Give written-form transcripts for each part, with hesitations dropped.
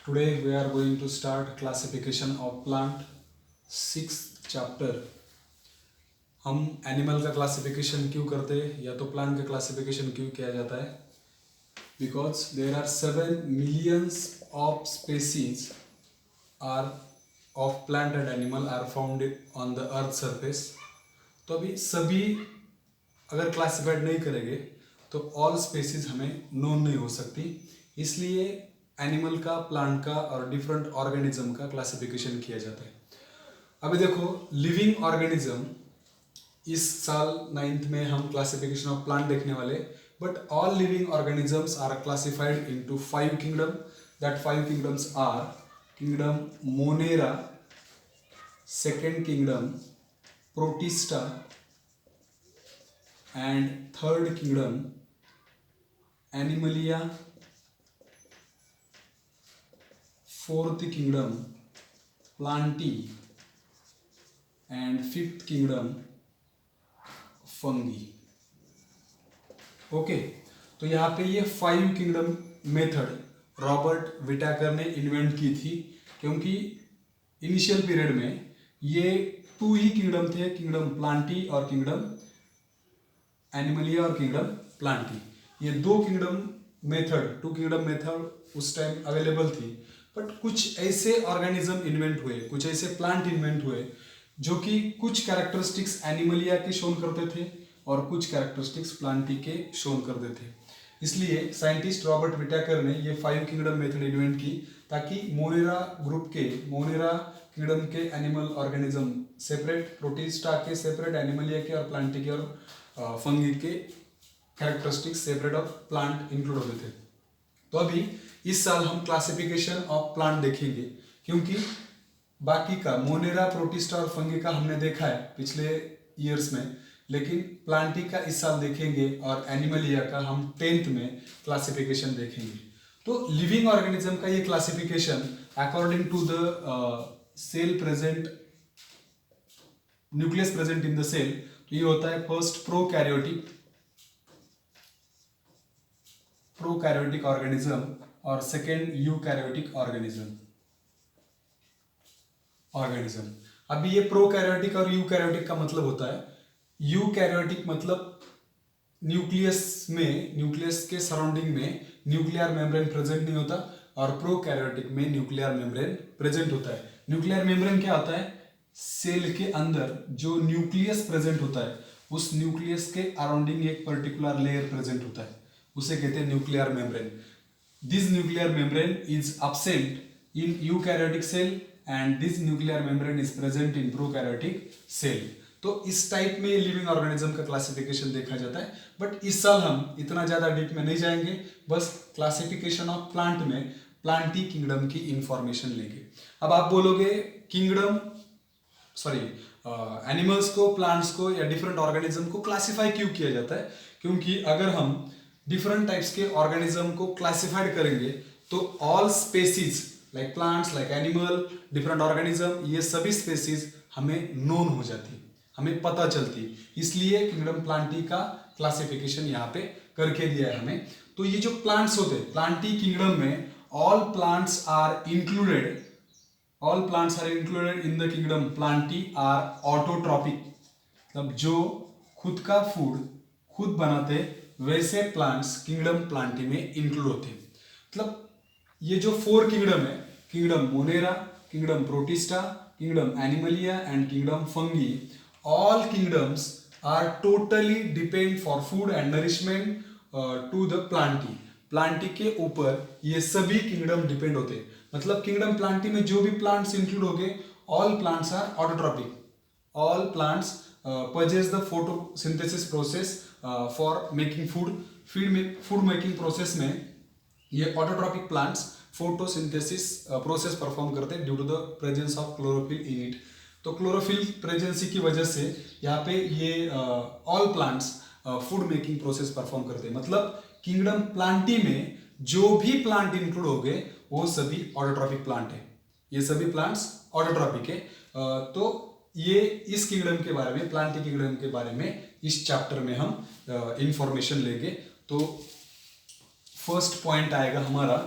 Today we are going to start classification of plant, 6th chapter. हम animal का classification क्यों करते हैं या तो प्लांट का क्लासिफिकेशन क्यों किया जाता है? Because there are 7 millions of species are of plant and animal are found on the earth surface. तो अभी सभी अगर क्लासिफाइड नहीं करेंगे तो ऑल स्पेसीज हमें नोन नहीं हो सकती, इसलिए एनिमल का, प्लांट का और डिफरेंट ऑर्गेनिज्म का क्लासिफिकेशन किया जाता है. अभी देखो, लिविंग ऑर्गेनिज्म इस साल 9th में हम क्लासिफिकेशन ऑफ प्लांट देखने वाले. But all living organisms are classified into 5 kingdom. That 5 kingdoms are kingdom monera, second kingdom protista, and third kingdom animalia, fourth kingdom plantae, and fifth kingdom fungi. Okay, तो यहाँ पे ये 5 kingdom method Robert Whittaker ने invent की थी, क्योंकि initial period में ये 2 ही किंगडम थे, किंगडम प्लांटी और किंगडम एनिमलिया और किंगडम प्लांटी. ये 2 किंगडम मेथड, 2 किंगडम मेथड उस टाइम अवेलेबल थी. बट कुछ ऐसे ऑर्गेनिज्म इन्वेंट हुए, कुछ ऐसे प्लांट इन्वेंट हुए जो कि कुछ कैरेक्टरिस्टिक्स एनिमलिया के शोन करते थे और कुछ कैरेक्टरिस्टिक्स प्लांटी के शोन करते थे. इसलिए साइंटिस्ट रॉबर्ट विटाकर ने ये 5 किंगडम मेथड इन्वेंट की, ताकि मोनेरा ग्रुप के, मोनेरा किंगडम के एनिमल ऑर्गेनिज्म सेपरेट, प्रोटिस्टा के सेपरेट, एनिमलिया के और प्लांटी के और फंगी के characteristics separate of plant include होते थे. तो अभी इस साल हम क्लासिफिकेशन ऑफ प्लांट देखेंगे, क्योंकि बाकी का मोनेरा, प्रोटिस्टा और फंगी का हमने देखा है पिछले ईयर्स में, लेकिन प्लांटी का इस साल देखेंगे और एनिमलिया का हम 10th में क्लासिफिकेशन देखेंगे. तो लिविंग ऑर्गेनिज्म का ये classification according to the cell present, nucleus present in the cell. तो ये होता है फर्स्ट प्रोकैरियोटिक ऑर्गेनिज्म और सेकेंड यूकैरियोटिक ऑर्गेनिज्म. अभी ये प्रोकैरियोटिक और यूकैरियोटिक का मतलब होता है, यूकैरियोटिक मतलब न्यूक्लियस में, न्यूक्लियस के सराउंडिंग में न्यूक्लियर मेम्ब्रेन प्रेजेंट नहीं होता, और प्रोकैरियोटिक में न्यूक्लियर मेम्ब्रेन प्रेजेंट होता है. न्यूक्लियर मेम्ब्रेन क्या होता है? सेल के अंदर जो न्यूक्लियस प्रेजेंट होता है, उस न्यूक्लियस के अराउंडिंग एक पर्टिकुलर लेयर प्रेजेंट होता है, उसे कहते हैं nuclear membrane. This nuclear membrane is absent in eukaryotic cell and this nuclear membrane is present in prokaryotic cell. तो इस टाइप में लिविंग ऑर्गेनिज्म का क्लासिफिकेशन देखा जाता है. बट इस साल हम इतना ज्यादा डीप में नहीं जाएंगे, बस क्लासिफिकेशन ऑफ प्लांट में प्लांटी किंगडम की इंफॉर्मेशन लेंगे. अब आप बोलोगे किंगडम, सॉरी, एनिमल्स को, प्लांट्स को या डिफरेंट ऑर्गेनिज्म को क्लासिफाई क्यों किया जाता है? क्योंकि अगर हम डिफरेंट टाइप्स के ऑर्गेनिज्म को क्लासिफाइड करेंगे तो all species like plants, like animal, different organism, ये सभी स्पेसीज हमें नोन हो जाती, हमें पता चलती. इसलिए किंगडम प्लांटी का क्लासिफिकेशन यहाँ पे करके दिया है हमें. तो ये जो प्लांट्स होते हैं प्लांटी किंगडम में, all plants are included in the kingdom plantae are autotrophic. मतलब जो खुद का फूड खुद बनाते वैसे प्लांट्स किंगडम प्लांटी में इंक्लूड होते हैं. मतलब ये जो 4 किंगडम है, kingdom monera, kingdom protista, kingdom animalia and kingdom fungi, all kingdoms are totally depend for food and nourishment to the plantae. Plantae के ऊपर ये सभी किंगडम डिपेंड होते हैं. मतलब किंगडम प्लांटी में जो भी प्लांट्स इंक्लूड हो गए, all plants are autotrophic. All plants possess the photosynthesis process for making food. Food making process में ये autotrophic plants photosynthesis process perform करते हैं due to the presence of chlorophyll in it. तो chlorophyll presence की वजह से यहाँ पे ये all plants food making process perform करते हैं. मतलब किंगडम प्लांटी में जो भी प्लांट इंक्लूड हो गए वो सभी ऑटोट्रॉपिक प्लांट है, ये सभी प्लांट्स ऑटोट्रॉपिक है. तो ये इस किंगडम के बारे में, प्लांटी किंगडम के बारे में इस चैप्टर में हम इंफॉर्मेशन लेंगे. तो फर्स्ट पॉइंट आएगा हमारा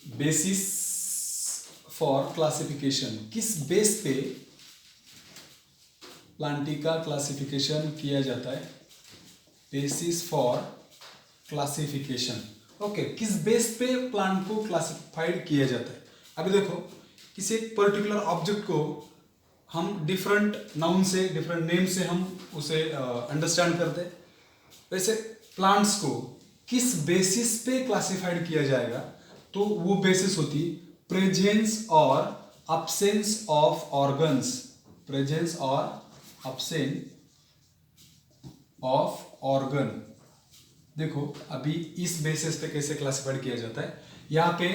बेसिस फॉर क्लासिफिकेशन, किस बेस पे प्लांटी का क्लासिफिकेशन किया जाता है? बेसिस फॉर क्लासिफिकेशन, ओके, किस बेस पे प्लांट को क्लासिफाइड किया जाता है? अभी देखो, किसी एक पर्टिकुलर ऑब्जेक्ट को हम डिफरेंट नाउन से, डिफरेंट नेम से हम उसे अंडरस्टैंड करते हैं। वैसे प्लांट्स को किस बेसिस पे क्लासिफाइड किया जाएगा? तो वो बेसिस होती प्रेजेंस और अब्सेंस ऑफ ऑर्गन्स, प्रेजेंस और अब्सेंस ऑफ ऑर्गन। देखो अभी इस बेसिस पे कैसे क्लासिफाइड किया जाता है, यहाँ पे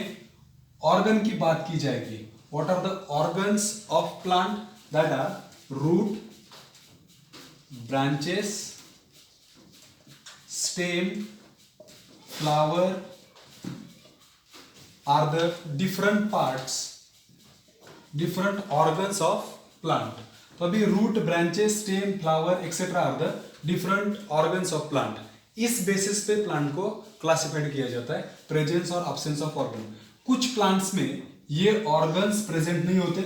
ऑर्गन की बात की जाएगी। What are the organs of plant? That are root, branches, stem, flower are the different parts, different organs of plant. तो अभी root, branches, stem, flower etcetera are the different organs of plant. इस basis पे plant को classified किया जाता है, presence और absence of organ. कुछ प्लांट्स में ये ऑर्गन्स प्रेजेंट नहीं होते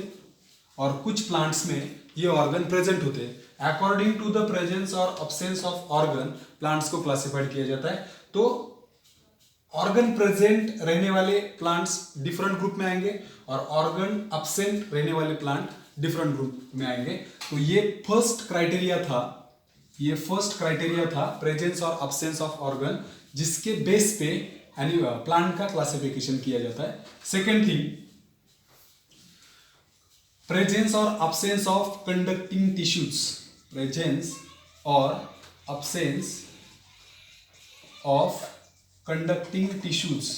और कुछ प्लांट्स में ये ऑर्गन प्रेजेंट होते हैं। अकॉर्डिंग टू द प्रेजेंस और अब्सेंस ऑफ ऑर्गन प्लांट्स को क्लासिफाइड किया जाता है। तो ऑर्गन प्रेजेंट रहने वाले प्लांट्स डिफरेंट ग्रुप में आएंगे और ऑर्गन अब्सेंट रहने वाले प्लांट डिफरेंट ग्रुप में आएंगे। तो ये फर्स्ट क्राइटेरिया था प्रेजेंस और अब्सेंस ऑफ ऑर्गन, जिसके बेस पे प्लांट का क्लासिफिकेशन किया जाता है। सेकेंड थिंग, प्रेजेंस और absence of conducting tissues, presence और absence of conducting tissues,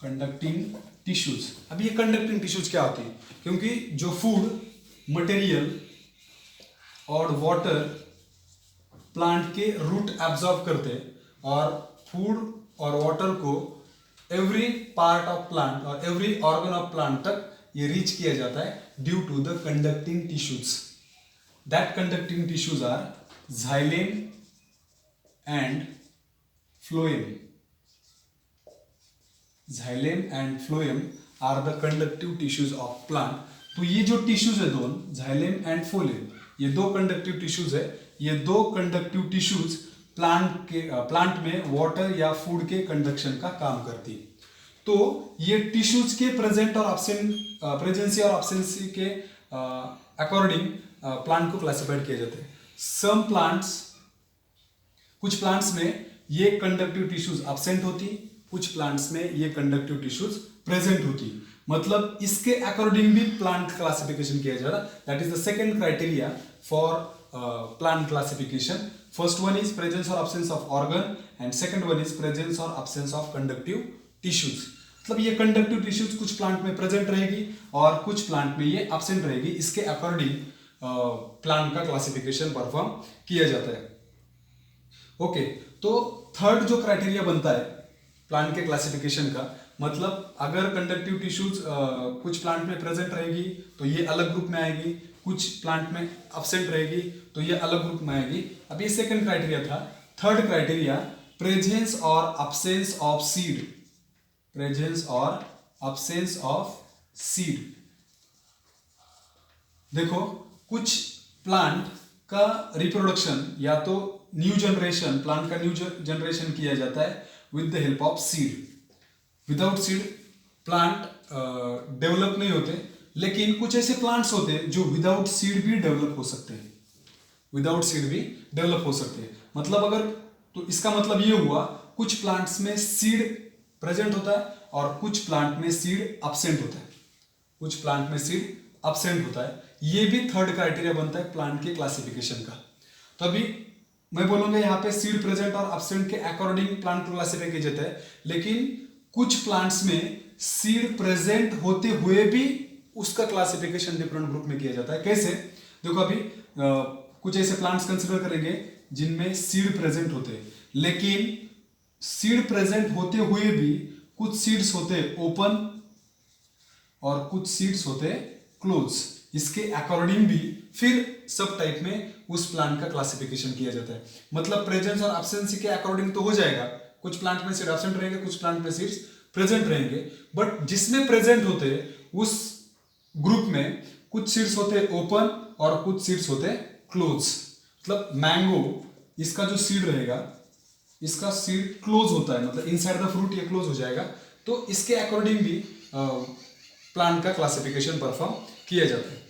conducting tissues. अब ये कंडक्टिंग टिश्यूज क्या होती है? क्योंकि जो फूड, मटेरियल और वाटर प्लांट के रूट एब्जॉर्ब करते और फूड और वाटर को एवरी पार्ट ऑफ प्लांट और एवरी ऑर्गन ऑफ प्लांट तक ये रीच किया जाता है due to the conducting tissues. That conducting tissues are xylem and phloem. Xylem and phloem are the conductive tissues of plant. तो ये जो टिश्यूज है दोनों, xylem and phloem, ये दो कंडक्टिव टिश्यूज है। ये दो कंडक्टिव टिश्यूज प्लांट में वाटर या फूड के कंडक्शन का काम करती है। तो ये टिश्यूज के प्रेजेंट और प्रेजेंसी और अब्सेंसी के अकॉर्डिंग प्लांट को क्लासिफाइड किया जाता है। सम प्लांट्स, कुछ प्लांट्स में ये कंडक्टिव टिश्यूज अब्सेंट होती, कुछ प्लांट्स में ये कंडक्टिव टिश्यूज प्रेजेंट होती। मतलब इसके अकॉर्डिंग भी प्लांट क्लासिफिकेशन किया जा रहा। That is the second criteria for plant classification. First one is presence और absence of organ and second one is presence और अब्सेंस ऑफ कंडक्टिव टिश्यूज। मतलब ये कंडक्टिव टिश्यूज कुछ प्लांट में प्रेजेंट रहेगी और कुछ प्लांट में ये अब्सेंट रहेगी। इसके अकॉर्डिंग प्लांट का क्लासिफिकेशन परफॉर्म किया जाता है। ओके, तो थर्ड जो क्राइटेरिया बनता है प्लांट के क्लासिफिकेशन का, मतलब अगर कंडक्टिव टिश्यूज कुछ प्लांट में प्रेजेंट रहेगी तो ये अलग ग्रुप में आएगी, कुछ प्लांट में अब्सेंट रहेगी तो ये अलग ग्रुप में आएगी। अब ये सेकंड क्राइटेरिया था। थर्ड क्राइटेरिया, प्रेजेंस और अब्सेंस ऑफ सीड, प्रेजेंस और अब्सेंस ऑफ सीड। देखो कुछ प्लांट का रिप्रोडक्शन या तो न्यू जनरेशन, प्लांट का न्यू जनरेशन किया जाता है with the help of seed. Without seed plant develop नहीं होते, लेकिन कुछ ऐसे प्लांट्स होते हैं जो विदाउट सीड भी डेवलप हो सकते हैं, विदाउट सीड भी डेवलप हो सकते हैं। मतलब अगर, तो इसका मतलब ये हुआ कुछ प्लांट्स में सीड प्रेजेंट होता है और कुछ प्लांट में सीड अब्सेंट होता है, कुछ प्लांट में सीड अब्सेंट होता है। ये भी थर्ड क्राइटेरिया बनता है प्लांट के क्लासिफिकेशन का। तो अभी मैं बोलूंगा यहाँ पे सीड प्रेजेंट और अब्सेंट के अकॉर्डिंग प्लांट को क्लासिफाई किया जाता है, लेकिन कुछ प्लांट्स में सीड प्रेजेंट होते हुए भी उसका क्लासिफिकेशन डिफरेंट ग्रुप में किया जाता है। कैसे? देखो अभी कुछ ऐसे प्लांट्स कंसिडर करेंगे जिनमें सीड प्रेजेंट होते हैं, लेकिन सीड प्रेजेंट होते हुए भी कुछ सीड्स होते ओपन और कुछ सीड्स होते क्लोज। इसके अकॉर्डिंग भी फिर सब टाइप में उस प्लांट का क्लासिफिकेशन किया जाता है। मतलब प्रेजेंस और एब्सेंस के अकॉर्डिंग तो हो जाएगा, कुछ प्लांट में सीड एब्सेंट रहेंगे, कुछ प्लांट में सीड्स प्रेजेंट रहेंगे, बट जिसमें प्रेजेंट होते उस ग्रुप में कुछ सीड्स होते ओपन और कुछ सीड्स होते क्लोज। मतलब मैंगो, इसका जो सीड रहेगा, इसका सीड क्लोज होता है, मतलब इनसाइड द फ्रूट ये क्लोज हो जाएगा, तो इसके अकॉर्डिंग भी प्लांट का क्लासिफिकेशन परफॉर्म किया जाता है।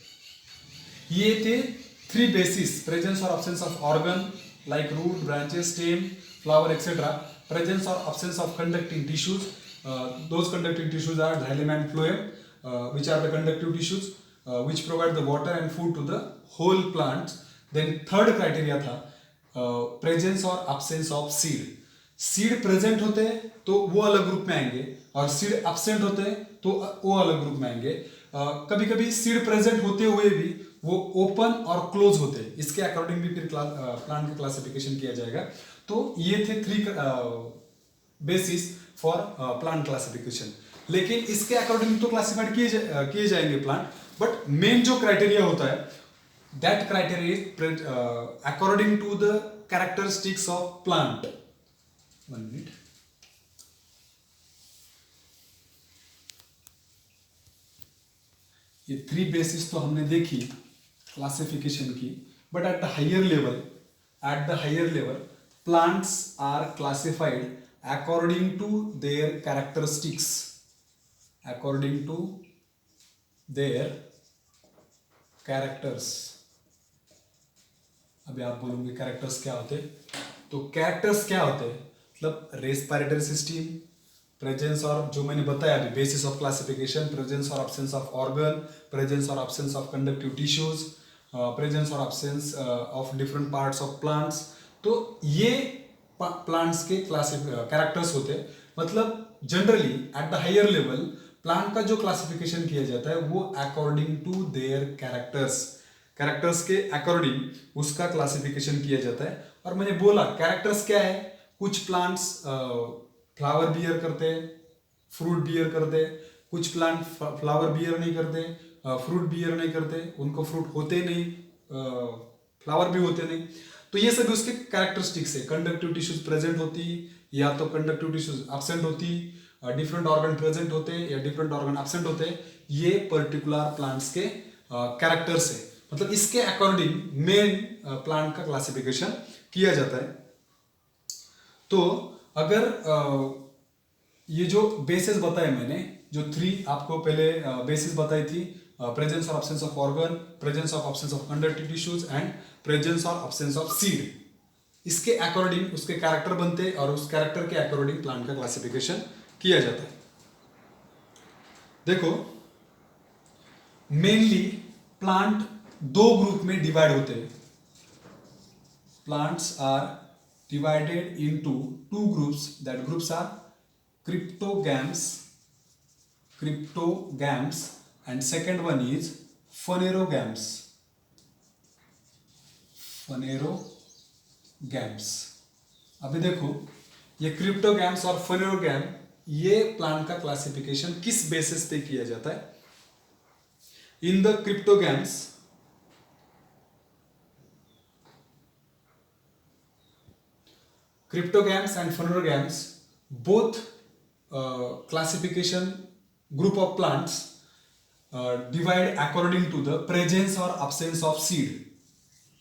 ये थे 3 बेसिस: प्रेजेंस और absence of organ like root, branches, stem, flower etcetera, presence और absence of conducting tissues, those conducting tissues are xylem and phloem, which are the conductive tissues which provide the water and food to the whole plant. Then third criteria था presence और absence of seed. Seed present होते हैं तो वो अलग group में आएंगे, और सीड एब्सेंट होते हैं तो वो अलग ग्रुप में आएंगे। कभी कभी सीड प्रेजेंट होते हुए भी वो ओपन और क्लोज होते हैं, इसके अकॉर्डिंग भी फिर प्लांट का क्लासिफिकेशन किया जाएगा। तो ये थे 3 बेसिस फॉर प्लांट क्लासिफिकेशन। लेकिन इसके अकॉर्डिंग तो क्लासिफाइड किए जाएंगे प्लांट, बट मेन जो क्राइटेरिया होता है that criteria is according to the characteristics of plant. 1 minute. ये 3 बेसिस तो हमने देखी क्लासिफिकेशन की, but at the higher level plants are classified according to their characteristics, according to their characters। अभी आप बोलोगे कैरेक्टर्स क्या होते, तो कैरेक्टर्स क्या होते हैं, मतलब रेस्पिरेटरी सिस्टम, प्रेजेंस और जो मैंने बताया अभी बेसिस ऑफ क्लासिफिकेशन, प्रेजेंस और एब्सेंस ऑफ ऑर्गन, प्रेजेंस और absence of conductive tissues, presence और absence of different parts of plants. तो ये प्लांट्स के कैरेक्टर्स होते हैं। मतलब generally at the higher level plant का जो क्लासिफिकेशन किया जाता है वो अकॉर्डिंग टू देयर कैरेक्टर्स के अकॉर्डिंग उसका क्लासिफिकेशन किया जाता है। और मैंने बोला कैरेक्टर्स क्या है, कुछ प्लांट्स फ्लावर बियर करते हैं, फ्रूट बियर करते हैं, कुछ प्लांट फ्लावर बियर नहीं करते, फ्रूट बियर नहीं करते, उनको फ्रूट होते नहीं, फ्लावर भी होते नहीं। तो ये सभी उसके कैरेक्टरिस्टिक्स है। कंडक्टिव टिश्यूज प्रेजेंट होती या तो कंडक्टिव टिश्यूज एब्सेंट होती, डिफरेंट ऑर्गन प्रेजेंट होते या डिफरेंट ऑर्गन एब्सेंट होते, ये पर्टिकुलर प्लांट्स के कैरेक्टर्स है। मतलब इसके अकॉर्डिंग मेन प्लांट का क्लासिफिकेशन किया जाता है। तो अगर ये जो बेसिस बताए मैंने, जो 3 आपको पहले बेसिस बताई थी, प्रेजेंस और एब्सेंस ऑफ ऑर्गन, प्रेजेंस और absence of conductive tissues and presence और एब्सेंस ऑफ सीड, इसके अकॉर्डिंग उसके कैरेक्टर बनते और उस कैरेक्टर के अकॉर्डिंग प्लांट का क्लासिफिकेशन किया जाता है। देखो मेनली प्लांट 2 ग्रुप में डिवाइड होते हैं। Plants are divided into 2 groups, that groups are cryptogams and second one is phanerogams। अभी देखो ये क्रिप्टोगैम्स और फनेरोगैम, ये प्लांट का क्लासिफिकेशन किस बेसिस पे किया जाता है। In the cryptogams and phanerogams both classification group of plants divide according to the presence or absence of seed।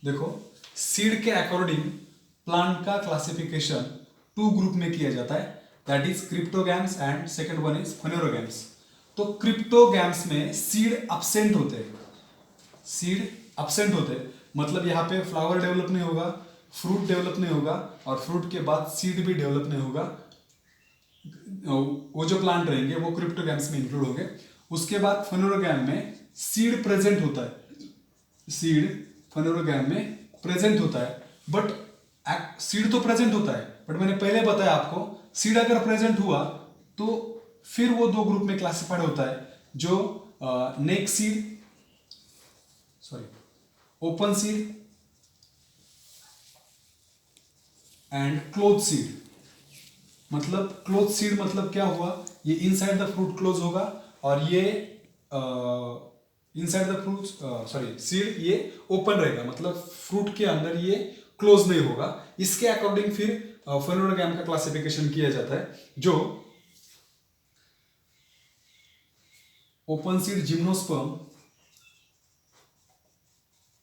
देखो सीड के अकॉर्डिंग प्लांट का क्लासिफिकेशन 2 ग्रुप में किया जाता है, that is cryptogams and second one is phanerogams. तो cryptogams में seed absent होते हैं, मतलब यहाँ पे फ्लावर डेवलप नहीं होगा, फ्रूट डेवलप नहीं होगा, और फ्रूट के बाद सीड भी डेवलप नहीं होगा। वो जो प्लांट रहेंगे वो क्रिप्टोगैम्स में इंक्लूड होंगे। उसके बाद फनेरोगैम में सीड प्रेजेंट होता है, सीड फनेरोगैम में प्रेजेंट होता है, बट सीड तो प्रेजेंट होता है, बट मैंने पहले बताया आपको सीड अगर प्रेजेंट हुआ तो फिर वो 2 ग्रुप में क्लासिफाइड होता है, जो naked seed, open seed and close seed. मतलब क्लोज सीड मतलब क्या हुआ, ये इनसाइड द फ्रूट क्लोज होगा और ये इनसाइड द फ्रूट सीड ये ओपन रहेगा, मतलब फ्रूट के अंदर ये क्लोज नहीं होगा। इसके अकॉर्डिंग फिर फेनोरोगैम का क्लासिफिकेशन किया जाता है, जो open seed gymnosperm,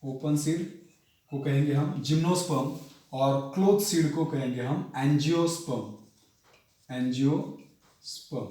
open seed को कहेंगे हम जिम्नोस्पर्म, और क्लोज सीड को कहेंगे हम एंजियोस्पर्म, एंजियोस्पर्म।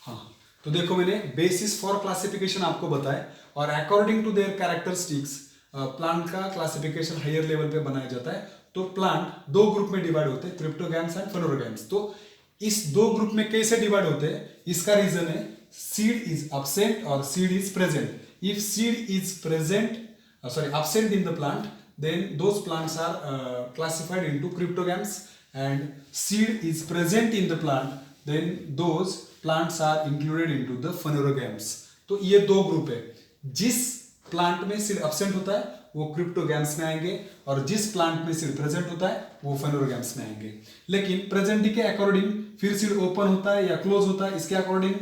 हाँ, तो देखो मैंने बेसिस फॉर क्लासिफिकेशन आपको बताया, और according to their characteristics plant का क्लासिफिकेशन हायर लेवल पे बनाया जाता है। तो प्लांट दो ग्रुप में डिवाइड होते हैं, क्रिप्टोगैम्स एंड फेनोरोगैम्स। तो इस दो ग्रुप में कैसे डिवाइड होते हैं, इसका रीजन है सीड इज absent और seed is present. If seed is present absent in the plant, then those plants are classified into cryptogams, and seed is present in the plant, then those plants are included into the phanerogams। तो ये दो group है, जिस plant में seed absent होता है वो cryptogams में आएंगे, और जिस प्लांट में सीड प्रेजेंट होता है वो फेनोरोगैम्स में आएंगे। लेकिन प्रेजेंटी के अकॉर्डिंग फिर सीड ओपन होता है या क्लोज होता है, इसके according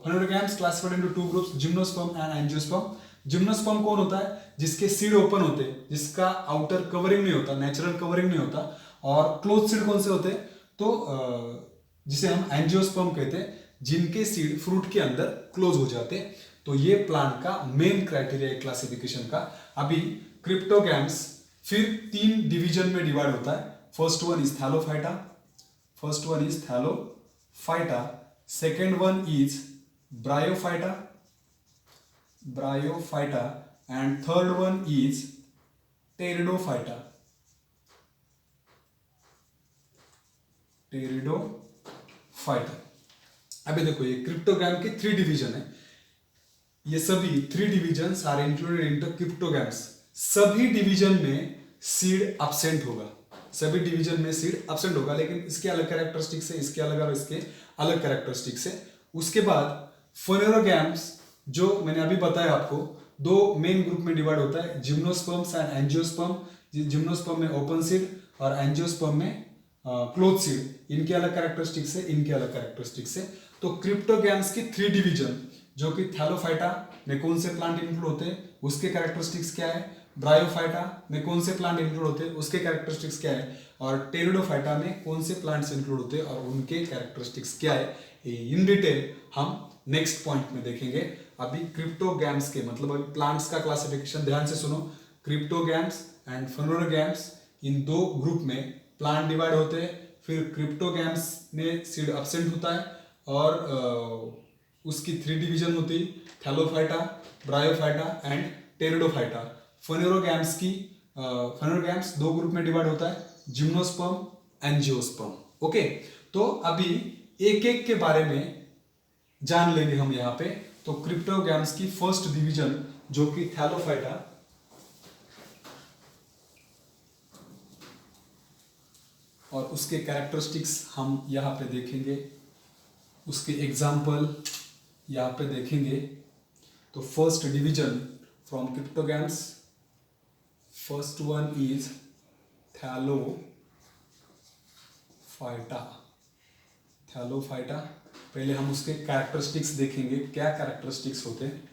phanerogams classified into two groups, gymnosperm and angiosperm. Gymnosperm कौन होता है, जिसके सीड ओपन होते हैं, जिसका आउटर कवरिंग नहीं होता, नेचुरल कवरिंग नहीं होता। और क्लोज सीड कौन से होते हैं, तो जिसे हम एंजियोस्पर्म कहते हैं, जिनके सीड फ्रूट के अंदर क्लोज हो जाते हैं। तो ये प्लांट का मेन क्राइटेरिया है क्लासिफिकेशन का। अभी क्रिप्टोगैम्स फिर तीन डिवीजन में डिवाइड होता है। First one is Thallophyta, second one is bryophyta, and third one is pteridophyta, अभी देखो ये क्रिप्टोगैम के थ्री डिवीजन है, ये सभी three division are included in the cryptogams. सभी डिवीजन में सीड absent होगा, सभी डिवीजन में सीड absent होगा, लेकिन इसके अलग कैरेक्टरिस्टिक्स है, इसके अलग और इसके अलग कैरेक्टरिस्टिक्स है। उसके बाद फेनोरोगैम्स, जो मैंने अभी बताया आपको, दो मेन ग्रुप में डिवाइड होता है, जिम्नोस्पर्म्स एंड एंजियोस्पर्म। जिम्नोस्पर्म में ओपन सीड और एंजियोस्पर्म में क्लोज सीड। इनके अलग कैरेक्टरिस्टिक्स है, इनके अलग कैरेक्टरिस्टिक्स है। तो क्रिप्टोगैम्स की थ्री डिवीजन, जो कि थैलोफाइटा में कौन से प्लांट इंक्लूड होते हैं, उसके कैरेक्टरिस्टिक्स क्या है, ब्रायोफाइटा में कौन से प्लांट इंक्लूड होते हैं, उसके कैरेक्टरिस्टिक्स क्या है, और टेरिडोफाइटा में कौन से प्लांट्स इंक्लूड होते हैं और उनके कैरेक्टरिस्टिक्स क्या है, इन डिटेल हम नेक्स्ट पॉइंट में देखेंगे। अभी क्रिप्टोगैम्स के मतलब अभी प्लांट्स का क्लासिफिकेशन ध्यान से सुनो। क्रिप्टोगैम्स एंड फेनोरोगैम्स, इन दो ग्रुप में प्लांट डिवाइड होते हैं। फिर क्रिप्टोगैम्स में सीड absent होता है, और उसकी थ्री डिवीजन होती, थैलोफाइटा, ब्रायोफाइटा एंड टेरिडोफाइटा। फेनोरोगैम्स दो ग्रुप में डिवाइड होता है, जिम्नोस्पर्म, एंजियोस्पर्म। ओके, तो अभी एक एक के बारे में जान लेंगे हम यहाँ पे। तो क्रिप्टोगैम्स की फर्स्ट डिवीजन, जो कि थैलोफाइटा, और उसके कैरेक्टरिस्टिक्स हम यहाँ पे देखेंगे, उसके एग्जाम्पल यहाँ पे देखेंगे। तो first division from cryptogams, first one is Thallophyta. पहले हम उसके कैरेक्टरिस्टिक्स देखेंगे, क्या कैरेक्टरिस्टिक्स होते हैं।